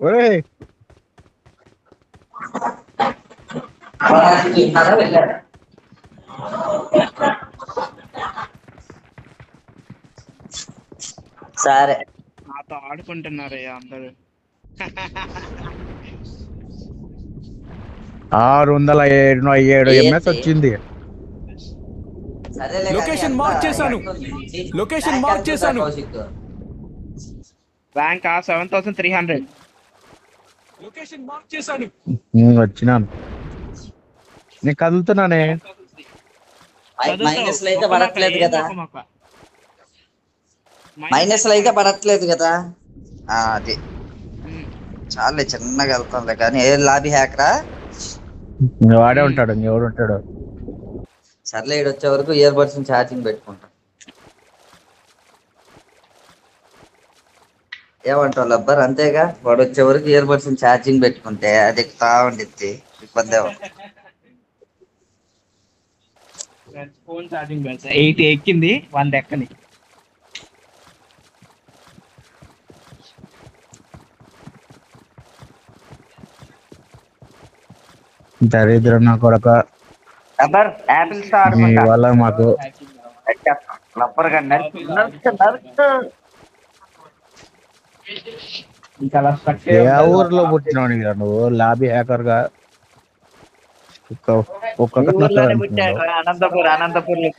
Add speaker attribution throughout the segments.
Speaker 1: ఒరే
Speaker 2: సరే
Speaker 3: నాతో ఆడుకుంటున్నారయ్యా అందరూ.
Speaker 1: 607 ఎంఎస్ వచ్చింది.
Speaker 4: లొకేషన్ మార్క్ చేశాను. లొకేషన్ మార్క్ చేశాను.
Speaker 3: ర్యాంక్ 7300.
Speaker 4: లొకేషన్ మార్క్ చేశాను.
Speaker 1: వచ్చినాను. నేను కదులుతున్నానే.
Speaker 2: మైనస్ లో అయితే పడట్లేదు కదా. మైనస్ లో అయితే పడట్లేదు కదా. అది చాలే చిన్నగా వెళ్తాంలే కానీ ఏ లాబీ హ్యాకరా
Speaker 1: వాడే ఉంటాడు ఎవడు ఉంటాడు.
Speaker 2: సర్లే ఇటు వచ్చే వరకు ఇయర్ బడ్స్ ఛార్జింగ్ పెట్టుకుంటా. ఏమంటావు లబ్బర్? అంతేగా, వాడు వచ్చే వరకు ఇయర్ బడ్స్ ఛార్జింగ్ పెట్టుకుంటే అది ఎక్కుతా ఉండిద్ది. ఇబ్బంది
Speaker 3: ఫోన్ ఛార్జింగ్ 80 ఎక్కింది, 100 ఎక్కని.
Speaker 1: దరిద్రం నా కొడక.
Speaker 2: లబ్బర్ యాపిల్ స్టార్
Speaker 1: వల్ల మాకు
Speaker 2: లబ్బర్ గా నరుకు.
Speaker 1: ఏ ఊర్లో పుట్టినావు నువ్వు? లాబీ హ్యాకర్ గా
Speaker 2: అనంతపూర్. అనంతపూర్ లో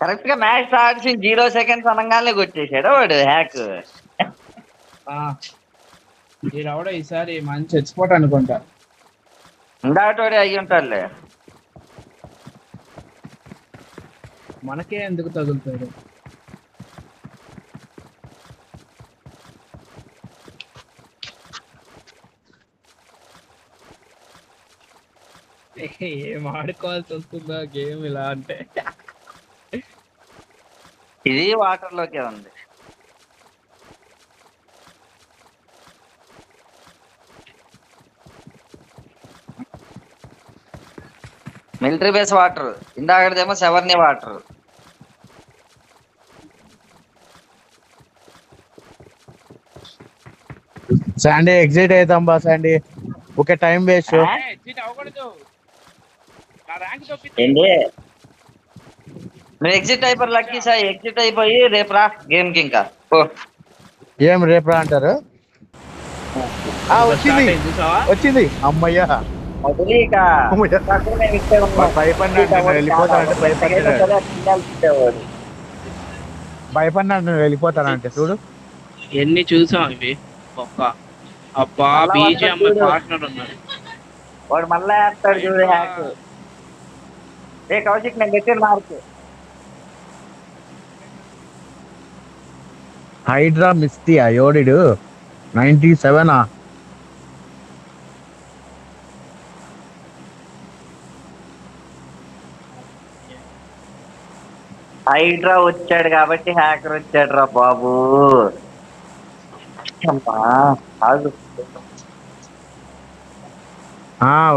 Speaker 2: కరెక్ట్ గా మ్యాచ్ స్టార్ట్ 0 seconds అనగానే కొట్టేశాడు వాడు హ్యాక్.
Speaker 3: ఈడవడ ఈసారి మంచి ఎక్స్పోర్ట్ అనుకుంటా.
Speaker 2: ఇందాటోడే అయ్యి ఉంటాడులే.
Speaker 3: మనకే ఎందుకు తగులుతాడు? ఏం ఆడుకోవాల్సి వస్తుందా గేమ్ ఇలా అంటే?
Speaker 2: ఇది వాటర్ లోకే ఉంది. మిలిటరీ బేస్ వాటర్, ఇందాకదేమో సెవర్ని వాటర్.
Speaker 1: శాండీ ఎగ్జిట్ అవుతాం బా. Sandy okay, time waste.
Speaker 2: ఏంటి నువ్వు ఎగ్జిట్ అయిపోయి లక్కీ సార్, ఎగ్జిట్ అయిపోయి రేపు రా గేమ్ కి. ఇంకా
Speaker 1: ఏం రేపు రా అంటారు? వచ్చింది వచ్చింది అమ్మయ్యా. భయపడినాడు వెళ్ళిపోతానంటే చూడు.
Speaker 3: ఎన్ని చూసాం ఇవి. అబ్బా బీజిఎం పార్ట్నర్ ఉన్నాడు
Speaker 2: వాడు, మళ్ళా వేస్తాడు చూడు హ్యాక్. ఏ కౌశిక్ నేను పెట్టిన మార్క్.
Speaker 1: హైడ్రా మిస్టియా ఎవడిడు? 97.
Speaker 2: హైడ్రా వచ్చాడు కాబట్టి హ్యాకర్ వచ్చాడు రా బాబు.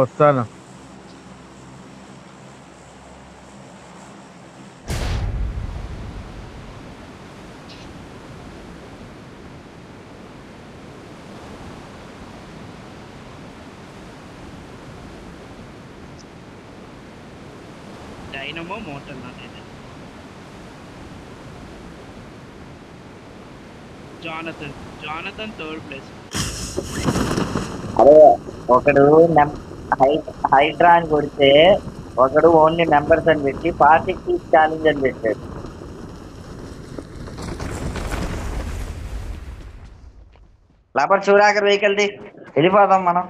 Speaker 1: వస్తాను.
Speaker 3: డైనమో మోటార్ నాదైతే. Jonathan third place.
Speaker 2: అరే ఒకడు హైడ్రా అని కొడితే ఒకడు ఓన్లీ నెంబర్స్ అని పెట్టి 40 keys ఛాలెంజ్ అని పెట్టాడు. లబ్బర్ చూడాకర్ వెహికల్ది వెళ్ళిపోదాం మనం.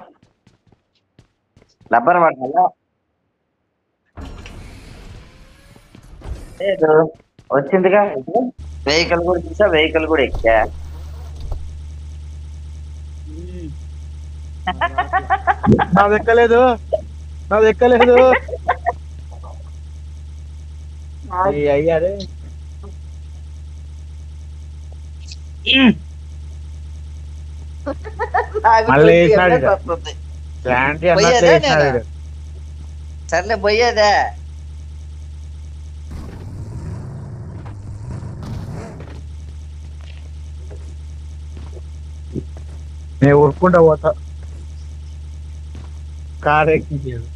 Speaker 2: లబ్బర్ పడాలా లేదు, వచ్చిందిగా వెహికల్ కూడా చూసా, వెహికల్ కూడా ఎక్కా.
Speaker 1: నాది ఎక్కలేదు, నాది ఎక్కలేదు. అయ్యారే మళ్ళీ
Speaker 2: సర్లే పోయేదే.
Speaker 1: నేను ఉరుక్కుంటా పోతా కార్ ఎక్కించేది.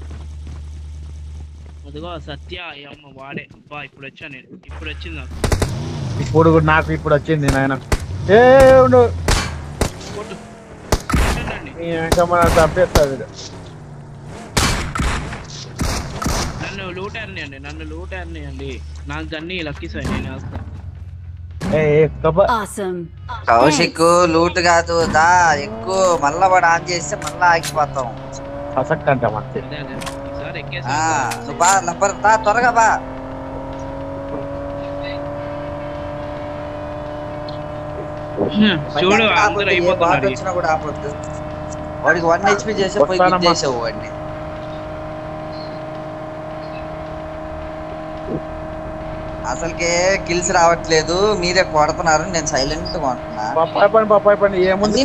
Speaker 3: అదిగో సత్య అమ్మ వాడే అబ్బా ఇప్పుడు వచ్చా నేను ఇప్పుడు వచ్చింది నాకు
Speaker 1: ఇప్పుడు నాకు ఇప్పుడు వచ్చింది నాయన. ఏ ఉండు
Speaker 3: కొట్టు కొట్టండి.
Speaker 1: ఇంకా మన చంపేస్తుంది.
Speaker 3: నన్ను లూటారని అండి నాకు అన్ని లక్కీ సార్ నేను వేస్తాను.
Speaker 5: Awesome.
Speaker 2: కౌశిక్ లూట్ కాదు దా ఎక్కువ మళ్ళా వాడు ఆన్ చేస్తే మళ్ళా ఆగిపోతాం.
Speaker 1: ప్రసక్తి అంట మనకి.
Speaker 3: అదే ఈసారి ఎక్కేసి
Speaker 2: నువ్వు బా నంబర్ దా త్వరగా బా.
Speaker 3: చూడు అందరూ అయిపోతున్నారు.
Speaker 2: వచ్చినా కూడా ఆపొద్దు. వాడికి 1 HP చేసి పోయి చేసావు వాడిని. అసలుకే కిల్స్ రావట్లేదు, మీరే కొడుతున్నారు, నేను సైలెంట్ గా ఉంటున్నా.
Speaker 1: పప్పాయి పని ఏముంది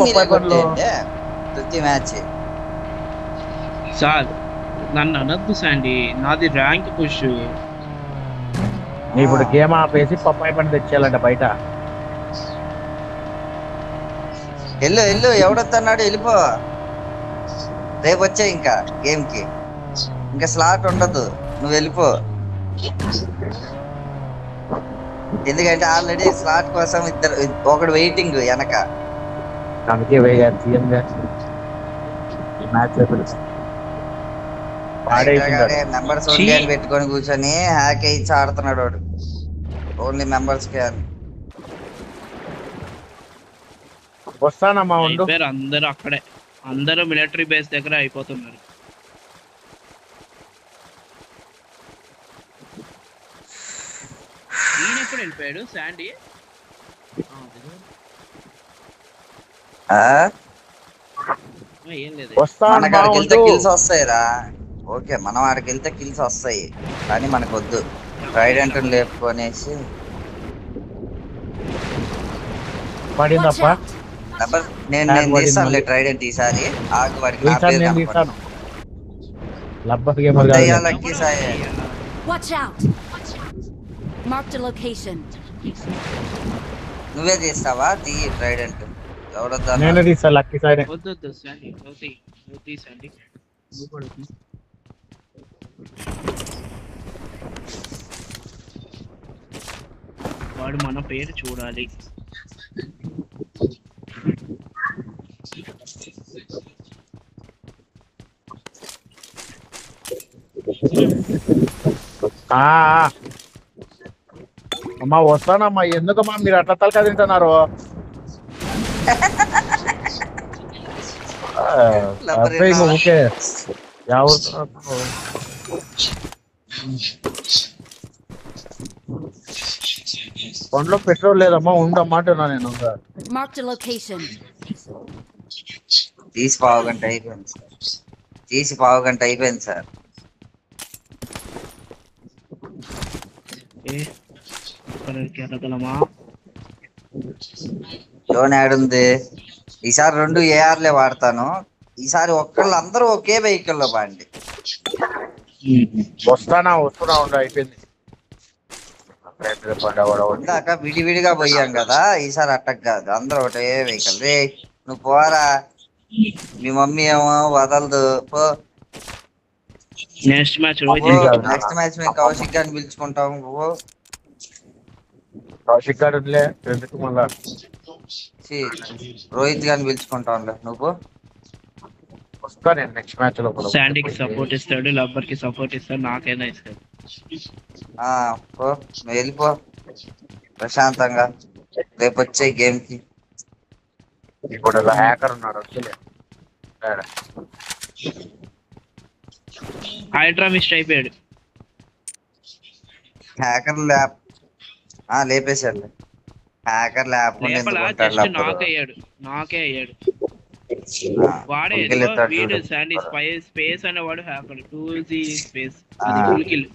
Speaker 2: ప్రతి మ్యాచ్
Speaker 3: సార్ నన్ను అనద్దు శాండీ, నాది ర్యాంక్ పుష్.
Speaker 1: ఇప్పుడు గేమ్ ఆపేసి పప్పాయి పని తెచ్చేయాలంట బయట.
Speaker 2: వెళ్ళు ఎవడొస్తున్నాడు వెళ్ళిపో. రేపు వచ్చా ఇంకా గేమ్ కి ఇంకా స్లాట్ ఉండదు, నువ్వు వెళ్ళిపో. ఎందుకంటే ఆల్రెడీ స్లాట్ కోసం ఒకడు వెయిటింగ్ వెనక.
Speaker 1: అందుకే
Speaker 2: మెంబర్స్ ఓన్లీ అని పెట్టుకొని కూర్చొని హ్యాక్ ఇచ్చి ఆడుతున్నాడు వాడు. ఓన్లీ మెంబర్స్ కి అని.
Speaker 1: వస్తానమ్మా ఉండు.
Speaker 3: అందరూ అక్కడే, అందరూ మిలిటరీ బేస్ దగ్గర అయిపోతున్నారు. ఈయన ఎప్పుడు వెళ్ళిపోయాడు శాండీ? ఏం లేదు,
Speaker 2: మనకి ఆడికి వెళ్తే కిల్స్ వస్తాయిరా. ఓకే మనం ఆడికి వెళ్తే కిల్స్ వస్తాయి కానీ మనకు వద్దు. ట్రైడెంట్ లేపుకొనేసి
Speaker 1: పడిందప్ప.
Speaker 2: నేను తీస్తానులే ట్రైడెంట్ ఈసారి. ఆగు వాడికి నా పేరు కనపడదు. Lucky Sai.
Speaker 5: Watch out. Marked a location.
Speaker 2: నువ్వే తీస్తావా? తీ ట్రైడెంట్. ఎవడొద్దా?
Speaker 1: నేను తీస్తా లక్కీ సాయి.
Speaker 3: వద్దు శాండీ, వద్దు శాండీ. వాడు మన పేరు చూడాలి.
Speaker 1: అమ్మా వస్తానమ్మా. ఎందుకమ్మా మీరు అట్లా తలకా తింటున్నారు? ఓకే పండ్లో పెట్రోల్ లేదమ్మా, ఉండమ్మా అంటున్నా నేను.
Speaker 5: Marked a location.
Speaker 2: తీసి పావుగంట అయిపోయింది సార్. జోన్ యాడ్ ఉంది. ఈసారి 2 ARలే వాడతాను. ఈసారి అందరూ ఒకే వెహికల్ లో బాండి.
Speaker 1: వస్తున్నా ఉండు. అయిపోయింది.
Speaker 2: ఇందాక విడివిడిగా పోయాం కదా, ఈసారి అట్టక్ కాదు, అందరూ ఒకటే వెహికల్. రే నువ్వు పోరా, మీ మమ్మీ ఏమో వదలదు పో.
Speaker 3: నెక్స్ట్ మ్యాచ్
Speaker 2: మేము కౌశిక్ గారిని పిలుచుకుంటాం.
Speaker 1: కౌశిక్ గారు మళ్ళా
Speaker 2: రోహిత్ గారిని పిలుచుకుంటాం. నువ్వు
Speaker 1: వస్తా నేను నెక్స్ట్ మ్యాచ్ లో.
Speaker 3: శాండీకి సపోర్ట్ ఇస్తాడు, లబ్బర్ కి సపోర్ట్ ఇస్తాడు, నాకైనా ఇస్తాడు.
Speaker 2: నువ్వు వెళ్ళిపో ప్రశాంతంగా. రేపు వచ్చే గేమ్ కి.
Speaker 1: ఇప్పుడు హ్యాకర్ ఉన్నాడు.
Speaker 3: హైడ్రా మిస్ట్ అయిపోయాడు.
Speaker 2: హ్యాకర్ ల్యాబ్ లేపేశాడు. హ్యాకర్ ల్యాబ్
Speaker 3: నాకే అయ్యాడు. వాడే వీడు శాండీ స్పేస్ అనేవాడు hacker. 2G space full kill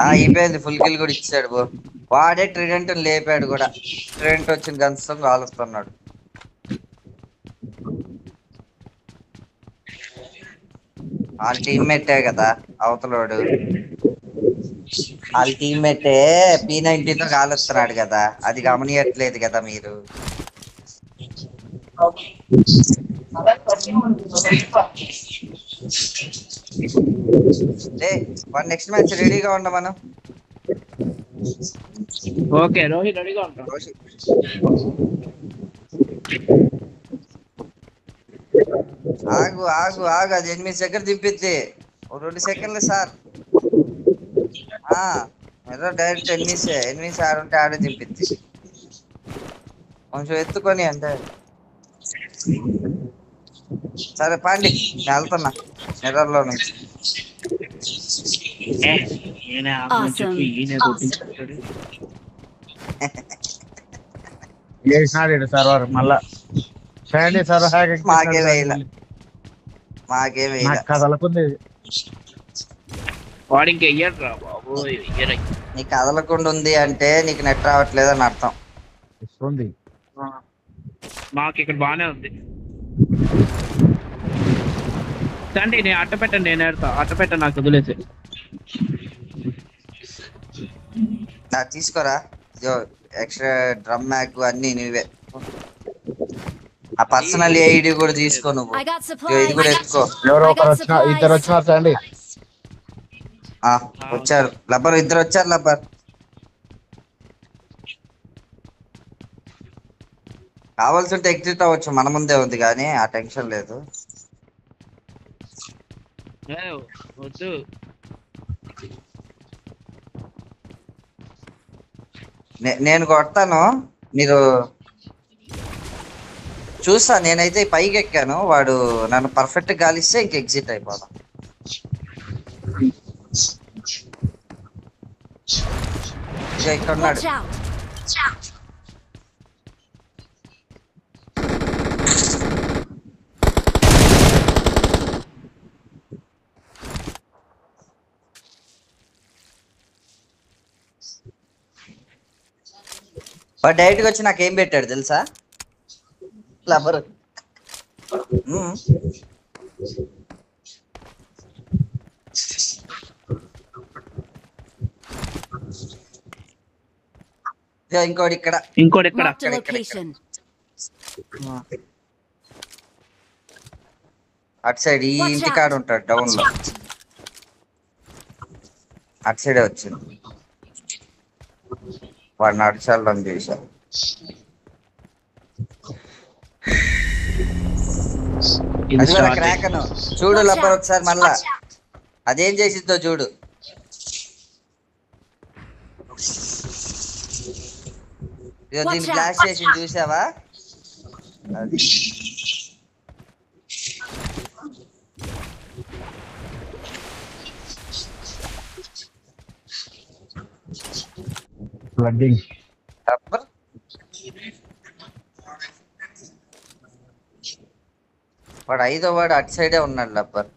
Speaker 2: అయిపోయింది. ఫుల్ కిల్ కూడా ఇచ్చాడు. వాడే ట్రిడెంట్ లేపాడు కూడా. ట్రిడెంట్ వచ్చిన గన్స్ తో కాలుస్తున్నాడు. వాళ్ళ టీమ్మేటే కదా అవతలోడు. వాళ్ళ టీమ్మేటే P90 తో కాలుస్తున్నాడు కదా, అది గమనియట్లేదు కదా మీరు. వాడు నెక్స్ట్ మ్యాచ్ రెడీగా ఉండ మనం.
Speaker 3: ఓకే రోహిత్ రెడీగా ఉంటాం.
Speaker 2: ఆగు ఆగు ఆగు, అది 8 సెకండ్ దింపిద్ది. 2 సెకండ్లు సార్. డైరెక్ట్ ఎనిమిది ఆడుంటే ఆడే దింపిద్ది. కొంచెం ఎత్తుకొని అంటే సరే పాండి, నేను వెళ్తున్నా నిద్రలో నుంచి.
Speaker 1: చేసినాడు సర్వర్ మళ్ళా శాండీ సర్వర్
Speaker 2: మాకే వేయలే
Speaker 1: కదలకుంది.
Speaker 3: వాడు ఇంకా వెయ్యరా బాబు, వెయ్యరా.
Speaker 2: నీకు కదలకుండా ఉంది అంటే నీకు నెట్ రావట్లేదు అని అర్థం.
Speaker 1: వస్తుంది
Speaker 3: మాకు ఇక్కడ బానే ఉంది. సండి నేను అట్ట పెట్టండి, నేను ఏడతా. అట్ట పెట్ట నాకు వదిలేసి
Speaker 2: తీసుకోరా. ఎక్స్ట్రా డ్రమ్ మ్యాగ్ అన్ని నువ్వే. ఆ పర్సనల్ ఐడి కూడా తీసుకో నువ్వు.
Speaker 5: I got
Speaker 2: ఇది కూడా
Speaker 5: supplies.
Speaker 2: ఎత్తుకో.
Speaker 1: ఎవరో ఒకరు వచ్చిన ఇద్దరు వచ్చినారు శాండీ.
Speaker 2: వచ్చారు లబ్బర్, ఇద్దరు వచ్చారు లబ్బర్. కావాల్సి ఉంటే ఎగ్జిట్ అవ్వచ్చు, మన ముందే ఉంది కానీ ఆ టెన్షన్ లేదు.
Speaker 3: వద్దు.
Speaker 2: నేను కొడతాను, మీరు చూస్తా. నేనైతే పైకి ఎక్కాను, వాడు నన్ను పర్ఫెక్ట్ గాలిస్తే ఇంక ఎగ్జిట్ అయిపోదాం. ఇక్కడ ఉన్నాడు.
Speaker 5: Watch out.
Speaker 2: వాడు డైరెక్ట్గా వచ్చి నాకు ఏం పెట్టాడు తెలుసా? లబ్బర్. ఇంకోటి ఇక్కడ.
Speaker 5: Marked a location.
Speaker 2: అటు సైడ్ ఈ ఇంటికాడ ఉంటాడు డౌన్ లో. అటు సైడే వచ్చింది వాడు నడిచాలని చేశారు. క్రాకను చూడు లబ్బర్ ఒకసారి మళ్ళా అదేం చేసిద్దో చూడు. దీన్ని బ్లాస్ట్ చేసి చూసావా? అది
Speaker 1: ఫ్లడ్డింగ్.
Speaker 2: వాడు 5వ వాడు అటు సైడే ఉన్నాడు లబ్బర్.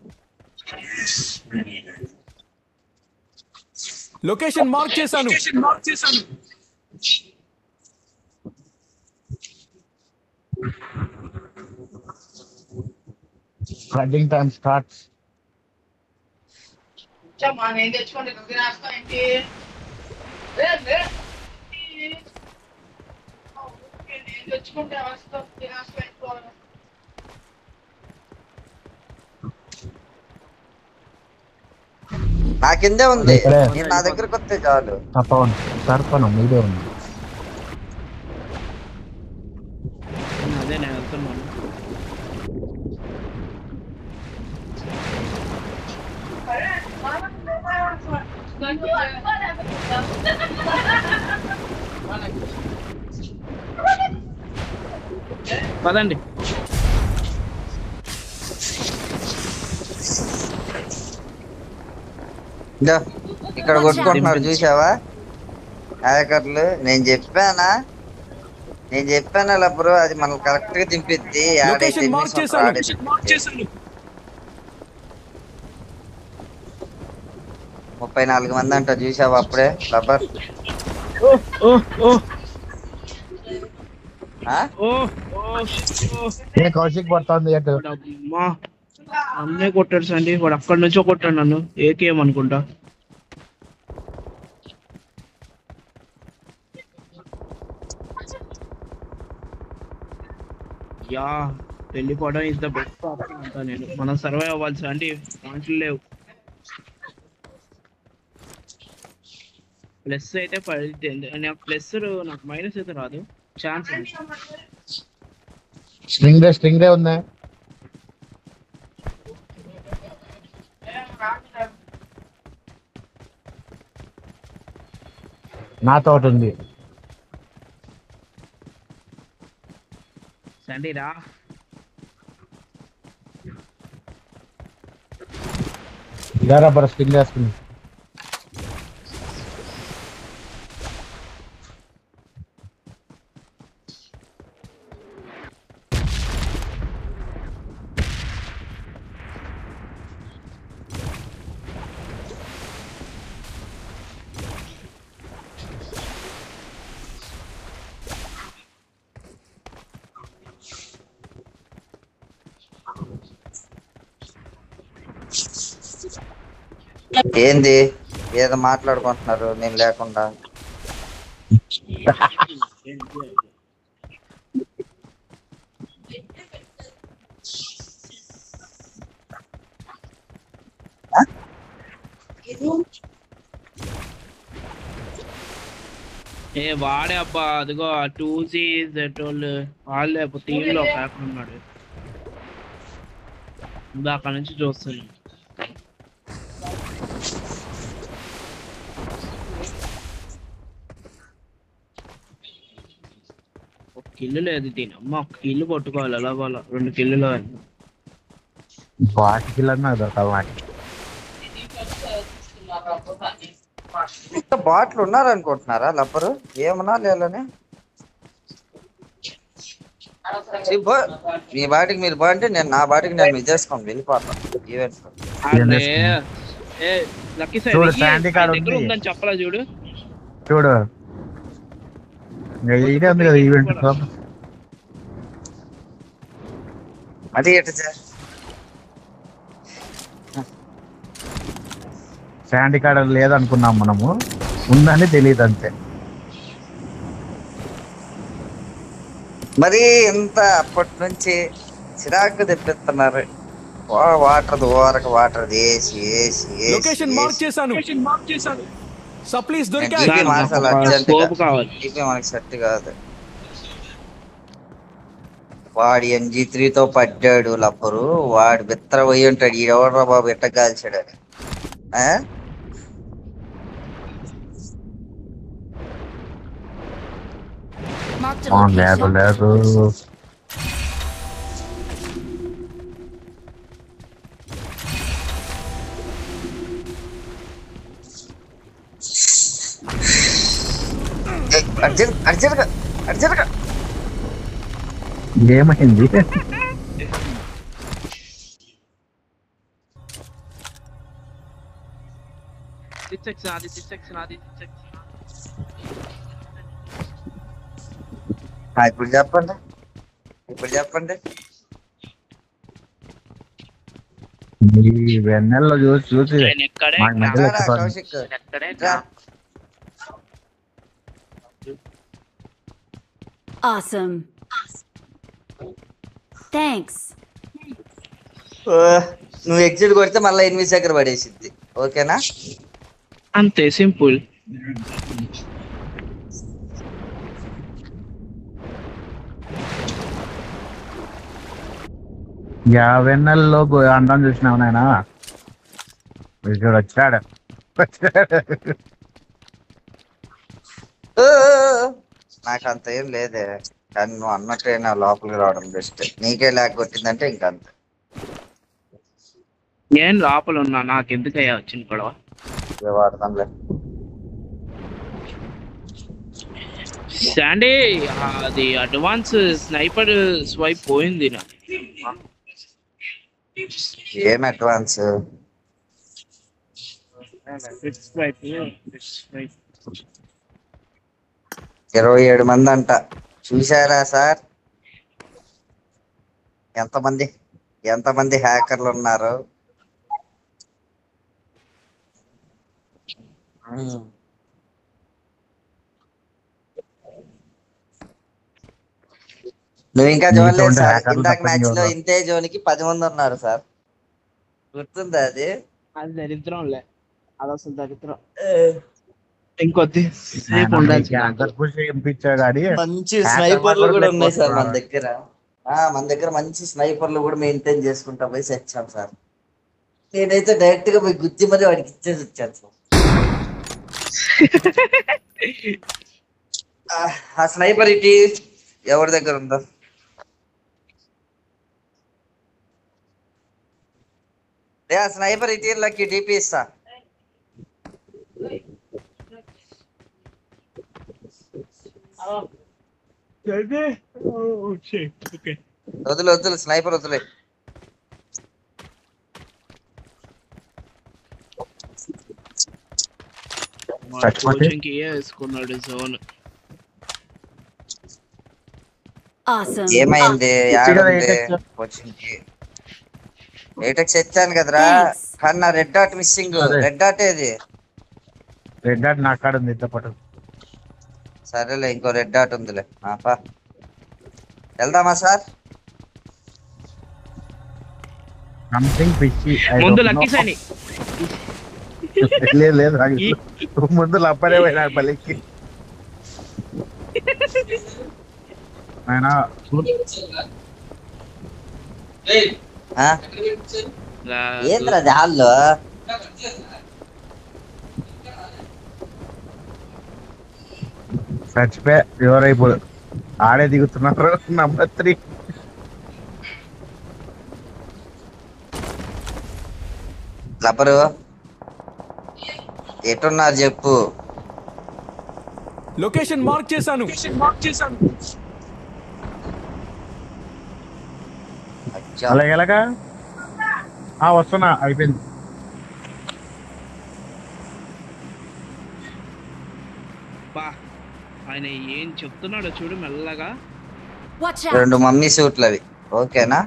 Speaker 4: లొకేషన్ మార్క్ చేశాను.
Speaker 1: Flooding time starts.
Speaker 2: నా కిందే ఉంది, నేను నా దగ్గరకు వస్తే చాలు.
Speaker 1: తర్పణం మీదే ఉంది.
Speaker 3: అదే నేను వెళ్తున్నాను. పదండి.
Speaker 2: ఇక్కడ కొట్టుకుంటున్నారు చూసావా హ్యాకర్లు? నేను చెప్పానా లబ్బరు, అది మనం కరెక్ట్ గా దింపిద్ది. 34 మంది అంట చూసావా అప్పుడే లబ్బర్?
Speaker 1: కౌశిక్ పడుతుంది.
Speaker 3: అన్నే కొట్టాడు సండి, వాడు అక్కడి నుంచో కొట్టాడు నన్ను. ఏకేం అనుకుంటా. యా వెళ్ళిపోవడం ఇస్ ద బెస్ట్ ఆప్షన్ అంటా నేను. మనం సర్వైవ్ అవ్వాల్సి అంటే పాయింట్లు లేవు. ప్లస్ అయితే పడితే నాకు ప్లస్, నాకు మైనస్ అయితే రాదు. ఛాన్స్ ఉంది.
Speaker 1: స్ట్రింగ్ రే ఉందా? నాతో ఒకటి ఉంది.
Speaker 3: సండే రా.
Speaker 1: ఇదారా బర స్ట్రింగ్ వేసుకుంది.
Speaker 2: ఏంది ఏదో మాట్లాడుకుంటున్నారు నేను లేకుండా?
Speaker 3: ఏ వాడే అబ్బా, అదిగో 2G వాళ్ళే టీమ్ లో ప్యాక్ ఉన్నాడు. అక్కడ నుంచి చూస్తున్నాను. ఒక కిల్లు లేదు దీని అమ్మ. ఒక కిల్లు కొట్టుకోవాలి ఎలాగోలా. 2 కిల్లులు
Speaker 1: బాటికిల్లన్నా దొరకాలి వాటి.
Speaker 2: ఇంత బాట్లు ఉన్నారనుకుంటున్నారా లబ్బరు? ఏమన్నా లేదని మీ బాటికి మీరు బాగుంటే నేను నా బాటికి నేను ఇది చేసుకొని వెళ్ళిపోతాను. ఈవెంట్
Speaker 1: చూడు శాండీ కార్డ్ ఉంది
Speaker 3: ఉందని చెప్పలా చూడు.
Speaker 1: చూడు ఇదే ఉంది కదా ఈవెంట్.
Speaker 2: అది ఎటు సార్
Speaker 1: శాండీ కార్డ్ లేదనుకున్నాం మనము, ఉందని తెలియదు అంతే.
Speaker 2: మరి ఇంత అప్పటి నుంచి చిరాకు తెప్పిస్తున్నారు. వాటర్ ఓరక వాటర్ వేసి వేసి
Speaker 4: లొకేషన్ మార్క్ చేశాను. సప్లీస్ దొరికాయి.
Speaker 2: డీపీ మార్చాలి అర్జెంటుగా.
Speaker 3: కావాలి.
Speaker 2: డీపీ మనకి సెట్ కాదు. వాడి MG3తో పడ్డాడు లబ్బరు. వాడు బిత్తర పోయి ఉంటాడు. ఈడెవడరా బాబు ఎట్ట కాల్చాడు అని.
Speaker 5: Marked a
Speaker 1: లేదు
Speaker 5: location.
Speaker 1: లేదు
Speaker 2: అర్జెంట్గా
Speaker 1: ఏమైంది?
Speaker 2: ఇప్పుడు చెప్పండి.
Speaker 1: ఈ వెన్నెల్లో చూసి
Speaker 3: ఎక్కడే
Speaker 1: మాకు మధ్యలో ఎత్తుకోండి.
Speaker 2: కౌశిక్ రా.
Speaker 5: Awesome. Thanks.
Speaker 2: నువ్వు ఎగ్జిట్ కొడితే మళ్ళీ 8 సెకండ్ పడేసిద్ది. ఓకేనా?
Speaker 3: అంతే సింపుల్.
Speaker 1: వెన్నెల్లో అండం చూసినావు నాయనా. వీడు వచ్చాడు.
Speaker 2: నాకు అంత ఏం లేదే, కానీ నువ్వు అన్నట్టే నా లోపలికి రావడం బెస్ట్. నీకే లాగ్ కొట్టిందంటే ఇంకంత.
Speaker 3: నేను లోపల ఉన్నా, నాకు ఎందుకయ్యా వచ్చింది గొడవ?
Speaker 2: వాడతాంలే.
Speaker 3: శాండీ అది అడ్వాన్స్ స్నైపర్ స్వైప్ పోయింది నా.
Speaker 2: ఏం అడ్వాన్స్? 27 మంది అంట. చూసారా సార్ ఎంతమంది హ్యాకర్లు ఉన్నారు? నువ్వు ఇంకా చూడలేదు
Speaker 1: నీతో
Speaker 2: సార్,
Speaker 1: హ్యాకర్లు
Speaker 2: ఇందాక
Speaker 1: తప్ప
Speaker 2: మ్యాచ్ లో
Speaker 1: ఇంకెవరు?
Speaker 2: ఇంతే జోన్ కి 10 మంది ఉన్నారు సార్, గుర్తుందా అది?
Speaker 3: అది దరిద్రంలే, అది అసలు దరిద్రం. ఇంకొద్ది సేపు ఉండాలి.
Speaker 2: మంచి స్నైపర్లు కూడా ఉన్నాయి సార్ మన దగ్గర. మన దగ్గర మంచి స్నైపర్లు కూడా మెయింటైన్ చేసుకుంటా పోయి తెచ్చాం సార్. నేనైతే డైరెక్ట్ గా పోయి గుద్ది మరి వాడికి ఇచ్చేసి వచ్చాను సార్. ఆ స్నైపర్ ఇటీ ఎవరి దగ్గర ఉందో ఆ స్నైపర్ ఇటీర్లకి డిపి ఇస్తా. వదులు వదులు స్నైపర్ వదిలే.
Speaker 3: కోచింగ్ కి వేసుకున్నాడు జోన్.
Speaker 5: Awesome.
Speaker 2: ఏమైంది కోచింగ్ కి? ఏటెక్స్ ఎత్తాను కదరా, కానీ నా red dot missing. Red dot ఏది?
Speaker 1: రెడ్ డాట్ నా కాడ ఉంది ఇంత పట్టు.
Speaker 2: సరేలే, ఇంకో రెడ్ డాట్ ఉందిలే. వెళ్దామా సార్?
Speaker 1: సంథింగ్ పిచ్చి.
Speaker 3: ముందు లక్కీ సైని.
Speaker 1: లేదు ముందు లప్పనే పోయినా పల్లికి.
Speaker 2: ఏంద్రా జాల్లో
Speaker 1: చచ్చిపోయా ఎవరైపోదు, ఆడే దిగుతున్నారు. నంబర్ 3
Speaker 2: లబ్బరు ఎటున్నారు చెప్పు.
Speaker 4: లొకేషన్ మార్క్ చేశాను.
Speaker 1: అలాగేలాగా వస్తున్నా, అయిపోయింది.
Speaker 3: ఆయన ఏం చెప్తున్నాడో చూడు మెల్లగా.
Speaker 5: Watch out.
Speaker 2: 2 మమ్మీ సూట్లు అవి, ఓకేనా?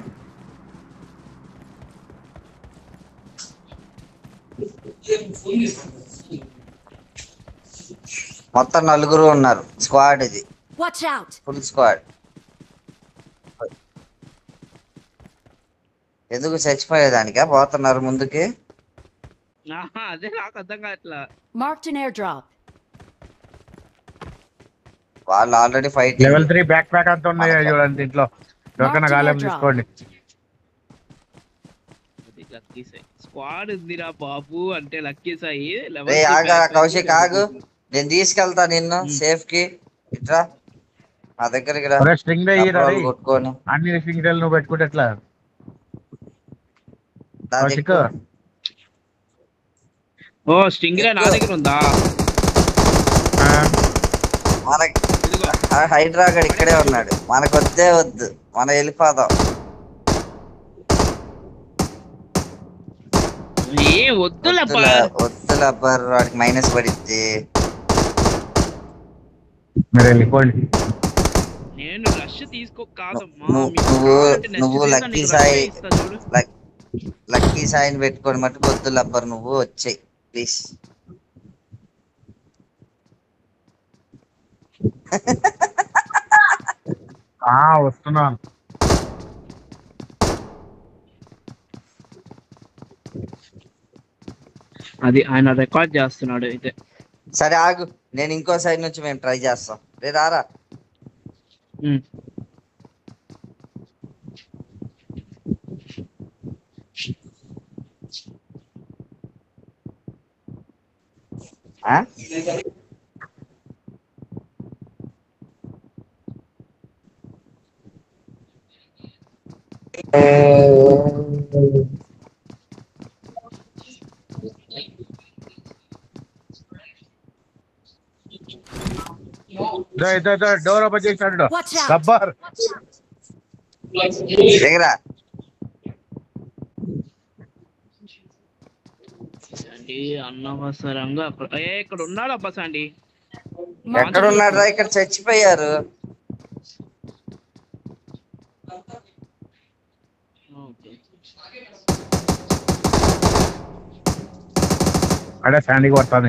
Speaker 2: మొత్తం 4 ఉన్నారు స్క్వాడ్, ఇది
Speaker 5: Watch out.
Speaker 2: Full squad. ఎందుకు చచ్చిపోయేదానికా పోతున్నారు ముందుకి?
Speaker 3: అదే నాకు అర్థం కావట్లా.
Speaker 5: Marked an airdrop.
Speaker 2: వాళ్ళు already fight.
Speaker 1: Level 3 back pack అంతా ఉన్నాయి చూడండి ఇంట్లో. దొరకన గాలం తీసుకోండి.
Speaker 3: స్క్వాడ్ ఉందిరా బాబు అంటే లక్కీ సాయి.
Speaker 2: కౌశిక్ ఆగు, నేను తీసుకెళ్తా నిన్ను సేఫ్ కి. ఇట్రా నా దగ్గరికి రా.
Speaker 1: స్ట్రింగ్ కొట్టుకొని అన్ని స్ట్రింగ్ నువ్వు పెట్టుకుంటే ఎట్లా?
Speaker 3: ఓ స్ట్రింగ్ నా దగ్గర ఉందా?
Speaker 2: హైడ్రా గడు ఇక్కడే ఉన్నాడు, మనకు వద్దే వద్దు, మనం వెళ్ళిపోదాం. వద్దులబ్బర్, వాడికి మైనస్ పడిద్ది.
Speaker 1: మీరు వెళ్ళిపోండి.
Speaker 3: నేను రష్ తీసుకో కాదమ్మా.
Speaker 2: నువ్వు లక్కీ సాయిని పెట్టుకొని మటుకు వద్దులబ్బర్, నువ్వు వచ్చేయి ప్లీజ్.
Speaker 1: వస్తున్నాను.
Speaker 3: అది ఆయన రికార్డ్ చేస్తున్నాడు అయితే.
Speaker 2: సరే ఆగు, నేను ఇంకో సైడ్ నుంచి మేము ట్రై చేస్తాం. రారా.
Speaker 1: డోర్ ఓపెన్ చేశాడు గబ్బర్.
Speaker 3: అనవసరంగా ఇక్కడ ఉన్నాడు అబ్బా సాండి.
Speaker 2: ఎక్కడ ఉన్నాడు? ఇక్కడ చచ్చిపోయారు.
Speaker 1: అడే శాండీ కొడతాను.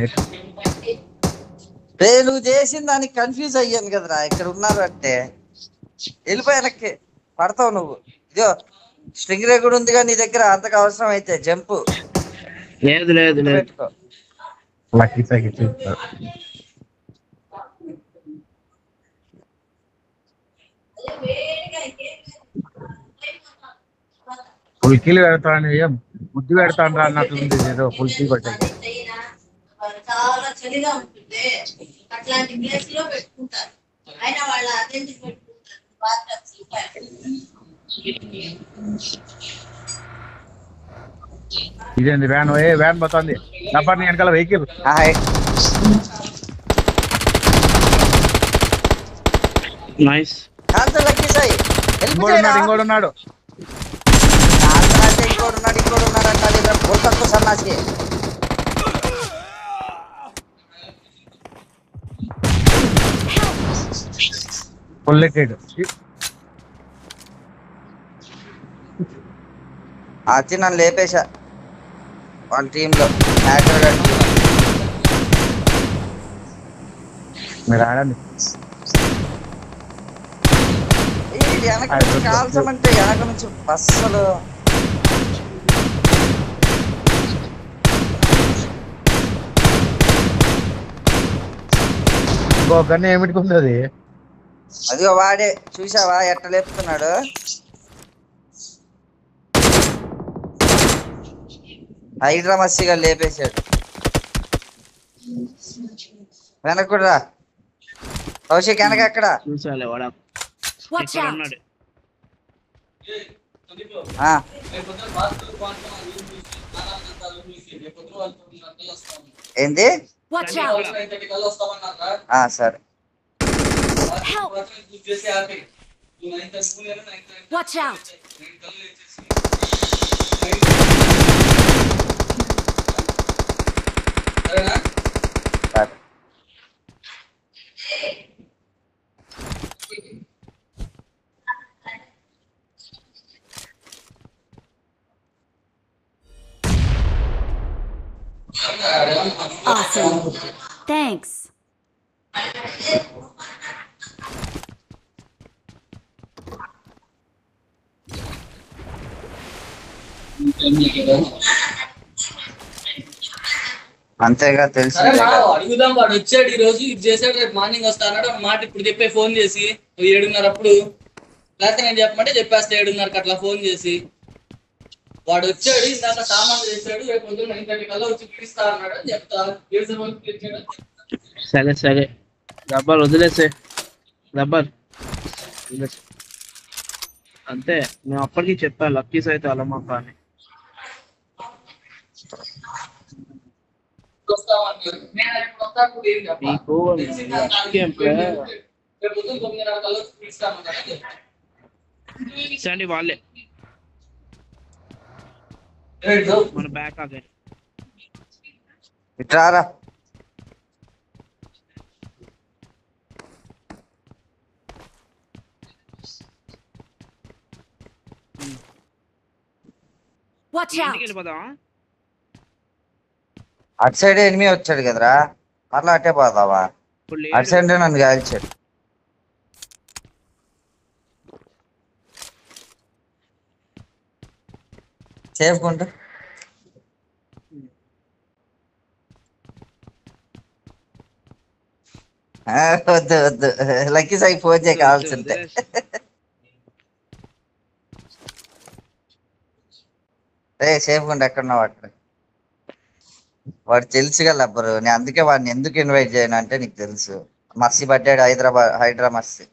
Speaker 2: నువ్వు చేసిన దానికి కన్ఫ్యూజ్ అయ్యాను కదరా, ఇక్కడ ఉన్నారు అంటే. వెళ్ళిపోయి వెనక్కి పడతావు నువ్వు. ఇదో స్ట్రింగ్ రే కూడా ఉందిగా నీ దగ్గర, అంతకు అవసరం అయితే జంప్
Speaker 3: లేదు లేదు లేదు.
Speaker 2: పెట్టుకో.
Speaker 1: లక్కీ సైకి చూస్తారు. పుల్కీలు పెడతాను, బుద్ధి పెడతాను రా అన్నట్లుంది. ఏదో పుల్కీ కొట్టాయి.
Speaker 6: చాలా చలిగా ఉంటుంది, అట్లాంటి ప్లేస్ లో పెట్టుకుంటారు. అయినా వాళ్ళ అదేంటి పెట్టుకుంటారు బాత్రూమ్స్.
Speaker 1: ఇదేంది వ్యాన్? వ్యాన్ పోతుంది. రబ్బర్ వెనకాల వెహికల్.
Speaker 3: నైస్.
Speaker 2: లక్కీ సాయి
Speaker 1: ఇంకోడు ఉన్నాడు.
Speaker 2: ఇంకోడు ఉన్నాడు అంటే తక్కువ సన్నాసి.
Speaker 1: పుల్లెక్కాడు.
Speaker 2: వచ్చి నన్ను లేపేశా వాళ్ళ టీంలో.
Speaker 1: మీరు ఆడండి.
Speaker 2: వెనక నుంచి కాల్చమంటే వెనక నుంచి బస్సులు.
Speaker 1: ఇంకొకరిని ఏమిటికుంది అది?
Speaker 2: అదిగో వాడే, చూసావా ఎట్ట లేపుతున్నాడు. హైడ్రా మస్సిగా లేపేశాడు. వెనక్కురా కౌశిక్, వెనక ఎక్కడ?
Speaker 3: చూసాలే వాడు
Speaker 5: Watch
Speaker 3: ఇక్కడ
Speaker 5: out!
Speaker 3: ఉన్నాడు.
Speaker 2: ఏంది?
Speaker 5: Watch out!
Speaker 2: సరే.
Speaker 5: Help! Watch out!
Speaker 2: సరే.
Speaker 5: Awesome. Thanks.
Speaker 2: అంతేగా తెలుసు.
Speaker 7: అడుగుదాం, వాడు వచ్చాడు ఈ రోజు, ఇది చేశాడు, రేపు మార్నింగ్ వస్తా అన్నాడు. మాట ఇప్పుడు చెప్పే ఫోన్ చేసి 7:30 అప్పుడు. లేకపోతే నేను చెప్పమంటే చెప్పేస్తా 7:30 అట్లా ఫోన్ చేసి. వాడు వచ్చాడు, ఇందాక సామాన్ చేశాడు, రేపు 9:30 కల్లా వచ్చి పిలుస్తా అన్నాడు అని చెప్తా.
Speaker 3: సరే సరే రబ్బర్ వదిలేసే. రబ్బర్ అంతే. నేను అప్పటికి చెప్పాను లక్కీస్ అయితే అలమా కానీ. మీకు ఇచ్చండి వాళ్ళే మన బ్యాక్ ఆగే.
Speaker 2: ఇట్రారా.
Speaker 5: Watch out!
Speaker 3: ఇంటికి వెళ్ళిపోదామా?
Speaker 2: అటు సైడ్ ఎనిమి వచ్చాడు కదరా, మరలా అట్టే పోతావా?
Speaker 3: ఇప్పుడు
Speaker 2: అటు సైడ్ నన్ను కాల్చాడు. సేఫ్కుంటా. వద్దు వద్దు, లక్కీ సాయి ఫోన్ చేయ కావాల్సిందే. సేఫ్గా ఎక్కడున్నావు అక్కడ. వాడు తెలుసుగా లబ్బరు, నేను అందుకే వాడిని ఎందుకు ఇన్వైట్ చేయను అంటే నీకు తెలుసు. మస్సి పడ్డాడు, హైడ్రా మస్సి.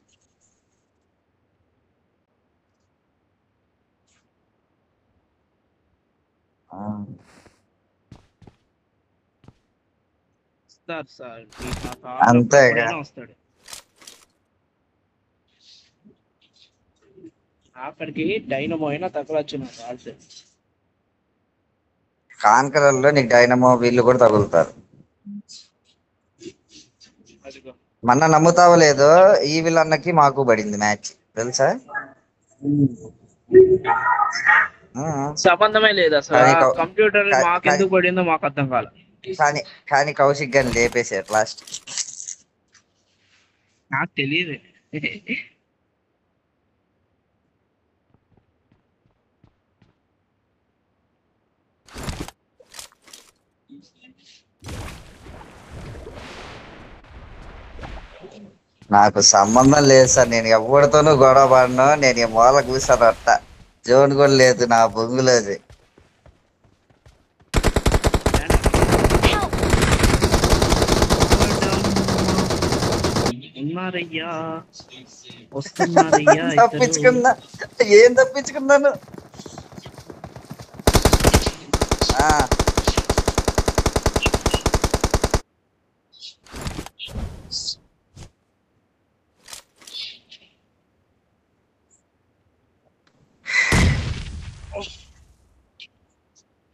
Speaker 2: అంతేగా.
Speaker 3: వస్తాడు అక్కడికి. డైనమో అయినా తగలొచ్చు నాకు ఆల్సే.
Speaker 2: కాన్కరల్లో నీకు డైనమో వీళ్ళు కూడా తగులుతారు. మొన్న నమ్ముతావో లేదో, ఈ వీళ్ళన్నకి మాకు పడింది మ్యాచ్ తెలుసా?
Speaker 3: సంబంధమే లేదు అసలు. కంప్యూటర్ మాకు ఎందుకు పడిందో మాకు అర్థం కాదు.
Speaker 2: కానీ కౌశిక్ గారిని లేపేశారు లాస్ట్.
Speaker 3: నాకు తెలియదు.
Speaker 2: నాకు సంబంధం లేదు సార్. నేను ఎవరితోనూ గొడవ పడను. నేను ఈ మూల కూర్చొని అట్ట జోన్ కూడా లేదు నా బొంగులోది.
Speaker 3: ఉన్నారయ్యా, వస్తున్నారయ్యా.
Speaker 2: తప్పించుకున్నా. ఏం తప్పించుకున్నాను?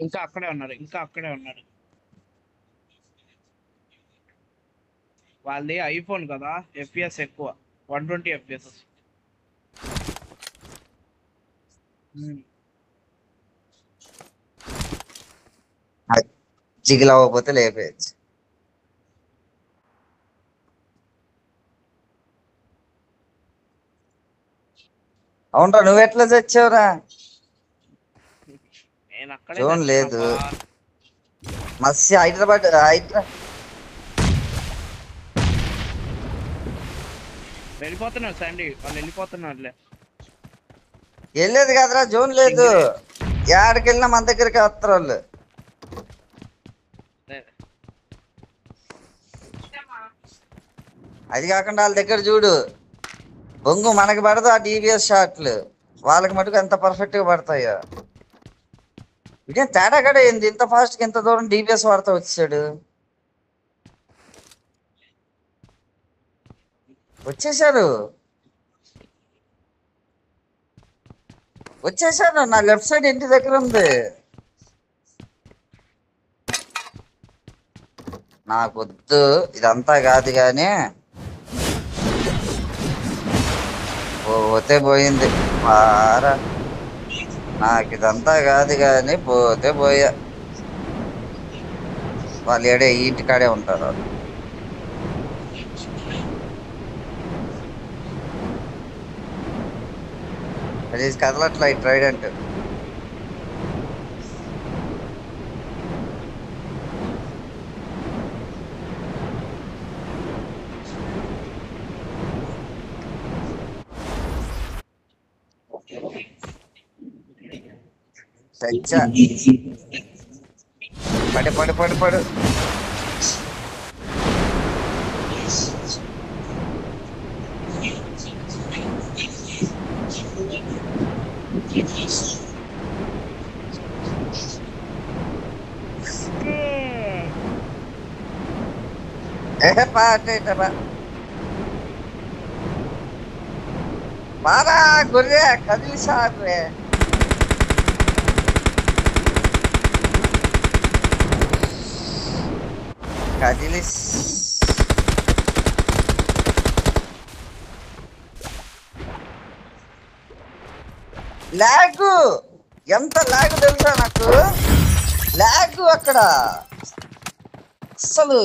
Speaker 3: ఇంకా అక్కడే ఉన్నారు. వాళ్ళది ఐఫోన్ కదా, FPS ఎక్కువ, 120 FPS.
Speaker 2: జిగిల్ అవ్వకపోతే లేపేయచ్చు. అవునరా, నువ్వెట్లా చచ్చావురా? జోన్ లేదు. మస్తు హైదరాబాద్
Speaker 3: వెళ్ళిపోతున్నారు శాండీ, వాళ్ళు వెళ్ళిపోతున్నారులే.
Speaker 2: వెళ్ళేది కదరా, జోన్ లేదు. ఎక్కడికి వెళ్ళినా మన దగ్గరికి వస్తారు వాళ్ళు. అది కాకుండా వాళ్ళ దగ్గర చూడు, బొంగు మనకి పడదు ఆ DBS షాట్లు, వాళ్ళకి మటుకు ఎంత పర్ఫెక్ట్ గా పడతాయో. ఇదేం తేడా కూడా ఏంది? ఇంత ఫాస్ట్ గా ఇంత దూరం DBS వాడుతూ వచ్చాడు. వచ్చేసారు. నా లెఫ్ట్ సైడ్ ఇంటి దగ్గర ఉంది. నాకొద్దు ఇదంతా కాదు కానీ పోతే పోయింది. మారా, నాకు ఇదంతా కాదు కానీ పోతే పోయా. వాళ్ళు ఏడే ఇంటికాడే ఉంటారు. వాళ్ళు అది కదలట్లా ఈ ట్రైడెంట్. పడు. బారా గొర్రె కదిలి సార్రే. కదిలి లాగు, ఎంత లాగు తెలుసా నాకు? లాగు అక్కడ అసలు